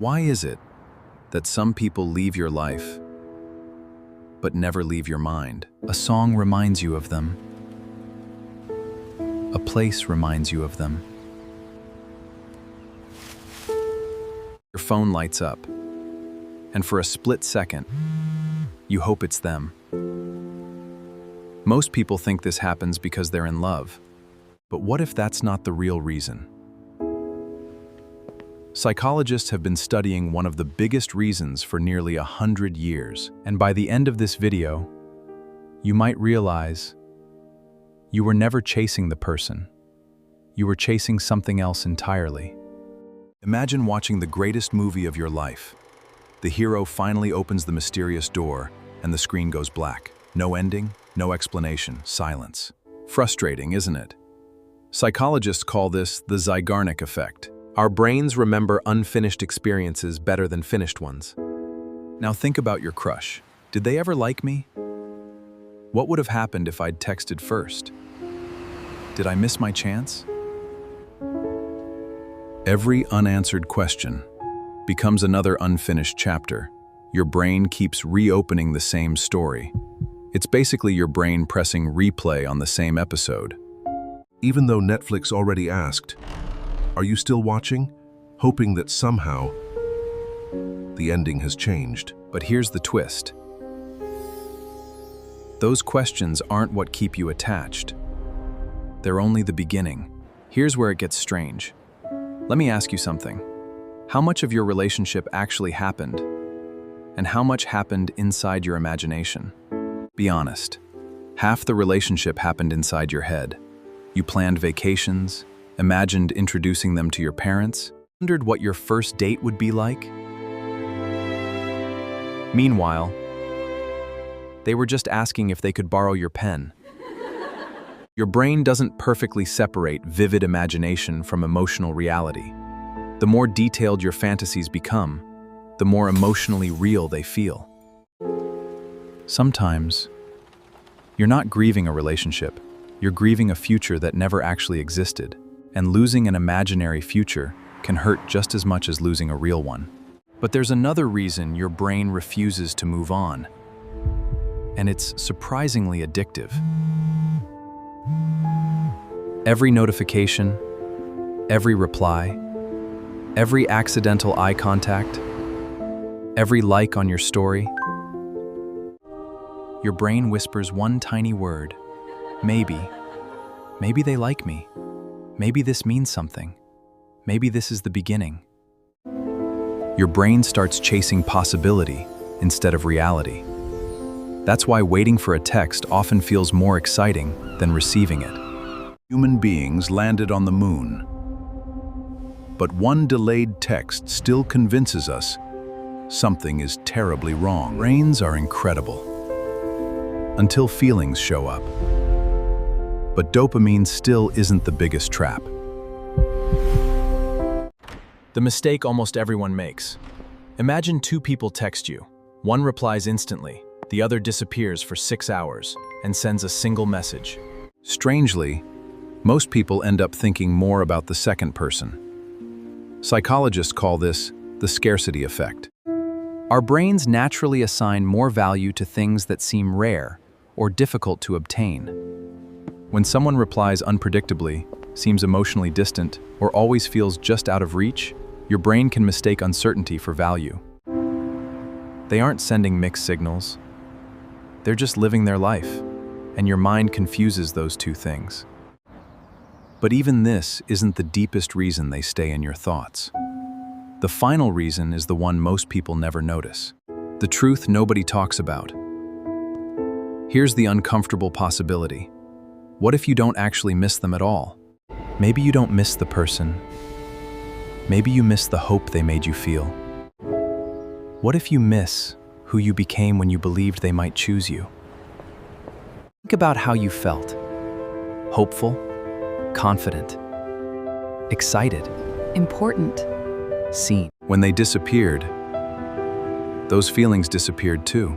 Why is it that some people leave your life, but never leave your mind? A song reminds you of them. A place reminds you of them. Your phone lights up, and for a split second, you hope it's them. Most people think this happens because they're in love, but what if that's not the real reason? Psychologists have been studying one of the biggest reasons for nearly 100 years, and by the end of this video, you might realize you were never chasing the person. You were chasing something else entirely. Imagine watching the greatest movie of your life. The hero finally opens the mysterious door, and the screen goes black. No ending, no explanation, silence. Frustrating, isn't it? Psychologists call this the Zeigarnik Effect. Our brains remember unfinished experiences better than finished ones. Now think about your crush. Did they ever like me? What would have happened if I'd texted first? Did I miss my chance? Every unanswered question becomes another unfinished chapter. Your brain keeps reopening the same story. It's basically your brain pressing replay on the same episode. Even though Netflix already asked, "Are you still watching?" hoping that somehow the ending has changed. But here's the twist. Those questions aren't what keep you attached. They're only the beginning. Here's where it gets strange. Let me ask you something. How much of your relationship actually happened? And how much happened inside your imagination? Be honest. Half the relationship happened inside your head. You planned vacations, imagined introducing them to your parents, wondered what your first date would be like. Meanwhile, they were just asking if they could borrow your pen. Your brain doesn't perfectly separate vivid imagination from emotional reality. The more detailed your fantasies become, the more emotionally real they feel. Sometimes, you're not grieving a relationship, you're grieving a future that never actually existed. And losing an imaginary future can hurt just as much as losing a real one. But there's another reason your brain refuses to move on, and it's surprisingly addictive. Every notification, every reply, every accidental eye contact, every like on your story, your brain whispers one tiny word, maybe. Maybe they like me. Maybe this means something. Maybe this is the beginning. Your brain starts chasing possibility instead of reality. That's why waiting for a text often feels more exciting than receiving it. Human beings landed on the moon. But one delayed text still convinces us something is terribly wrong. Brains are incredible until feelings show up. But dopamine still isn't the biggest trap. The mistake almost everyone makes. Imagine two people text you. One replies instantly, the other disappears for 6 hours and sends a single message. Strangely, most people end up thinking more about the second person. Psychologists call this the scarcity effect. Our brains naturally assign more value to things that seem rare or difficult to obtain. When someone replies unpredictably, seems emotionally distant, or always feels just out of reach, your brain can mistake uncertainty for value. They aren't sending mixed signals. They're just living their life, and your mind confuses those two things. But even this isn't the deepest reason they stay in your thoughts. The final reason is the one most people never notice. The truth nobody talks about. Here's the uncomfortable possibility. What if you don't actually miss them at all? Maybe you don't miss the person. Maybe you miss the hope they made you feel. What if you miss who you became when you believed they might choose you? Think about how you felt. Hopeful, confident, excited, Important. seen. When they disappeared, those feelings disappeared too.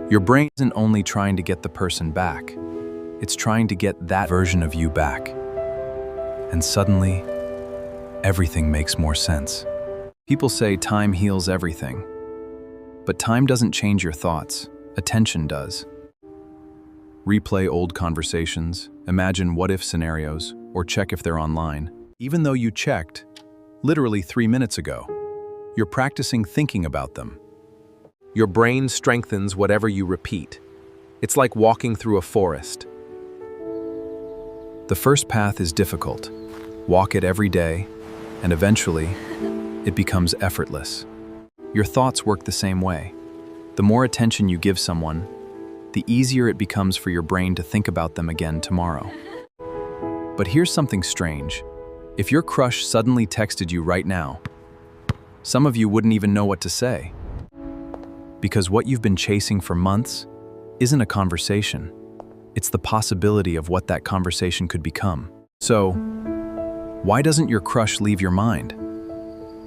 Your brain isn't only trying to get the person back, it's trying to get that version of you back. And suddenly, everything makes more sense. People say time heals everything. But time doesn't change your thoughts. Attention does. Replay old conversations, imagine what-if scenarios, or check if they're online. Even though you checked, literally 3 minutes ago, you're practicing thinking about them. Your brain strengthens whatever you repeat. It's like walking through a forest. The first path is difficult. Walk it every day, and eventually, it becomes effortless. Your thoughts work the same way. The more attention you give someone, the easier it becomes for your brain to think about them again tomorrow. But here's something strange. If your crush suddenly texted you right now, some of you wouldn't even know what to say. Because what you've been chasing for months isn't a conversation. It's the possibility of what that conversation could become. So, why doesn't your crush leave your mind?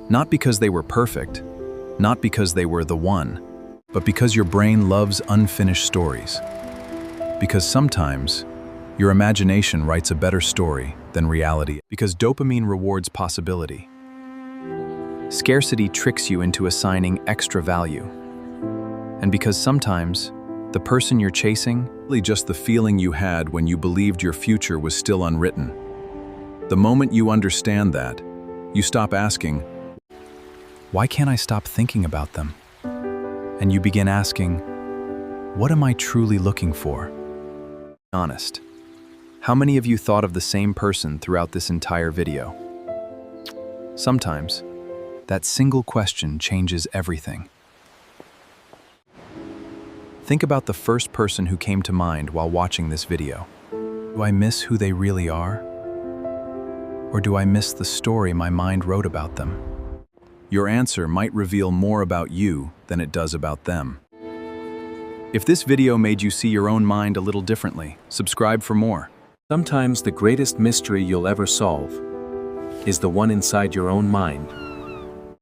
Not because they were perfect, not because they were the one, but because your brain loves unfinished stories. Because sometimes, your imagination writes a better story than reality. Because dopamine rewards possibility. Scarcity tricks you into assigning extra value. And because sometimes, the person you're chasing is really just the feeling you had when you believed your future was still unwritten. The moment you understand that, you stop asking, why can't I stop thinking about them? And you begin asking, what am I truly looking for? Honest. How many of you thought of the same person throughout this entire video? Sometimes, that single question changes everything. Think about the first person who came to mind while watching this video. Do I miss who they really are? Or do I miss the story my mind wrote about them? Your answer might reveal more about you than it does about them. If this video made you see your own mind a little differently, subscribe for more. Sometimes the greatest mystery you'll ever solve is the one inside your own mind.